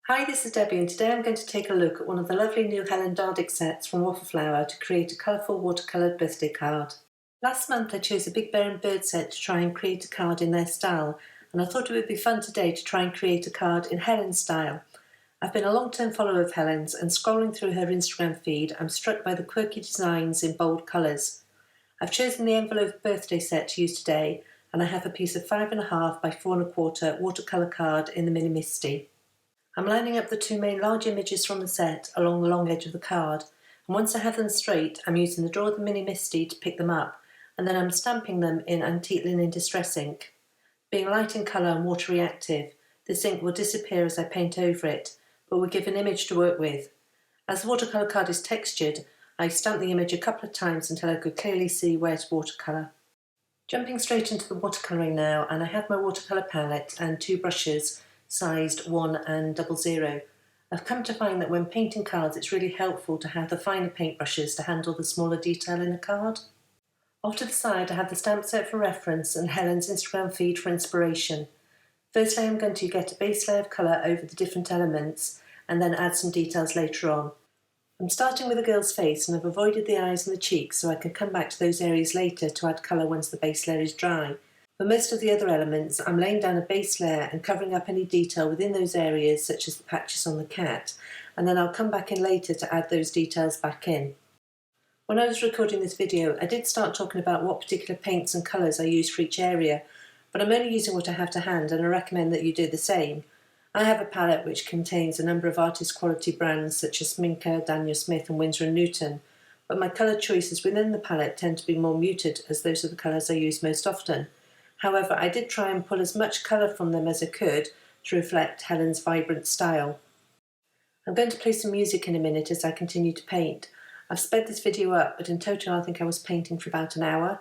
Hi, this is Debbie, and today I'm going to take a look at one of the lovely new Helen Dardik sets from Waffle to create a colourful watercoloured birthday card. Last month I chose a Big Bear and Bird set to try and create a card in their style, and I thought it would be fun today to try and create a card in Helen's style. I've been a long-term follower of Helen's, and scrolling through her Instagram feed I'm struck by the quirky designs in bold colours. I've chosen the envelope birthday set to use today, and I have a piece of 5.5 by 4.25 watercolour card in the Mini Misty. I'm lining up the two main large images from the set along the long edge of the card, and once I have them straight, I'm using the Draw the Mini Misty to pick them up, and then I'm stamping them in Antique Linen Distress ink. Being light in colour and water reactive, this ink will disappear as I paint over it, but will give an image to work with. As the watercolour card is textured, I stamp the image a couple of times until I could clearly see where it's watercolour. Jumping straight into the watercolouring now, and I have my watercolour palette and two brushes sized 1 and 00. I've come to find that when painting cards it's really helpful to have the finer paintbrushes to handle the smaller detail in a card. Off to the side I have the stamp set for reference and Helen's Instagram feed for inspiration. Firstly I'm going to get a base layer of colour over the different elements and then add some details later on. I'm starting with a girl's face and I've avoided the eyes and the cheeks so I can come back to those areas later to add colour once the base layer is dry. For most of the other elements, I'm laying down a base layer and covering up any detail within those areas, such as the patches on the cat, and then I'll come back in later to add those details back in. When I was recording this video, I did start talking about what particular paints and colours I use for each area, but I'm only using what I have to hand and I recommend that you do the same. I have a palette which contains a number of artist quality brands such as Minka, Daniel Smith and Winsor & Newton, but my colour choices within the palette tend to be more muted as those are the colours I use most often. However, I did try and pull as much colour from them as I could to reflect Helen's vibrant style. I'm going to play some music in a minute as I continue to paint. I've sped this video up, but in total I think I was painting for about an hour.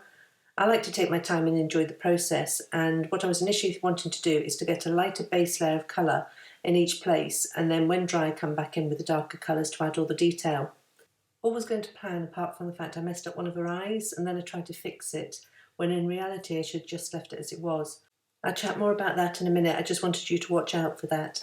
I like to take my time and enjoy the process, and what I was initially wanting to do is to get a lighter base layer of colour in each place, and then when dry come back in with the darker colours to add all the detail. All was going to plan apart from the fact I messed up one of her eyes and then I tried to fix it, when in reality I should have just left it as it was. I'll chat more about that in a minute, I just wanted you to watch out for that.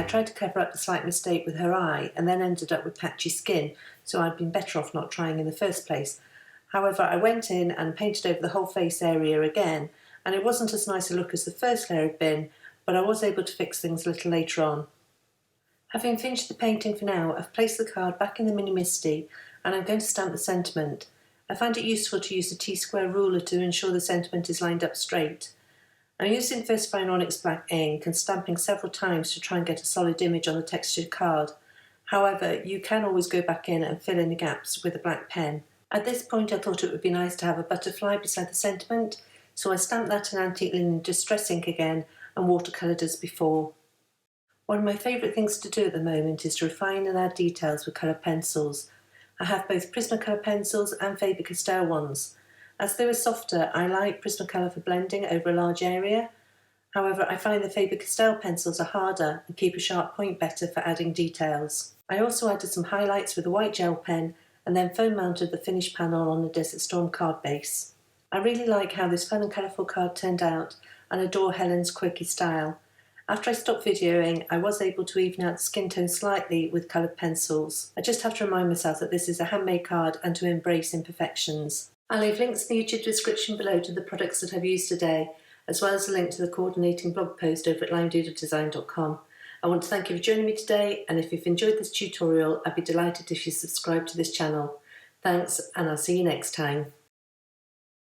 tried to cover up the slight mistake with her eye and then ended up with patchy skin, so I'd been better off not trying in the first place. However, I went in and painted over the whole face area again, and it wasn't as nice a look as the first layer had been, but I was able to fix things a little later on. Having finished the painting for now, I've placed the card back in the Mini Misty and I'm going to stamp the sentiment. I find it useful to use a T-square ruler to ensure the sentiment is lined up straight. I'm using VersaFine Onyx Black ink and stamping several times to try and get a solid image on the textured card. However, you can always go back in and fill in the gaps with a black pen. At this point I thought it would be nice to have a butterfly beside the sentiment, so I stamped that in antique linen distress ink again and watercoloured as before. One of my favourite things to do at the moment is to refine and add details with coloured pencils. I have both Prismacolor pencils and Faber-Castell ones. As they were softer, I like Prismacolor for blending over a large area. However, I find the Faber-Castell pencils are harder and keep a sharp point better for adding details. I also added some highlights with a white gel pen and then foam mounted the finished panel on the Desert Storm card base. I really like how this fun and colourful card turned out and adore Helen's quirky style. After I stopped videoing, I was able to even out the skin tone slightly with coloured pencils. I just have to remind myself that this is a handmade card and to embrace imperfections. I'll leave links in the YouTube description below to the products that I've used today, as well as a link to the coordinating blog post over at limedoodledesign.com. I want to thank you for joining me today, and if you've enjoyed this tutorial, I'd be delighted if you subscribe to this channel. Thanks, and I'll see you next time.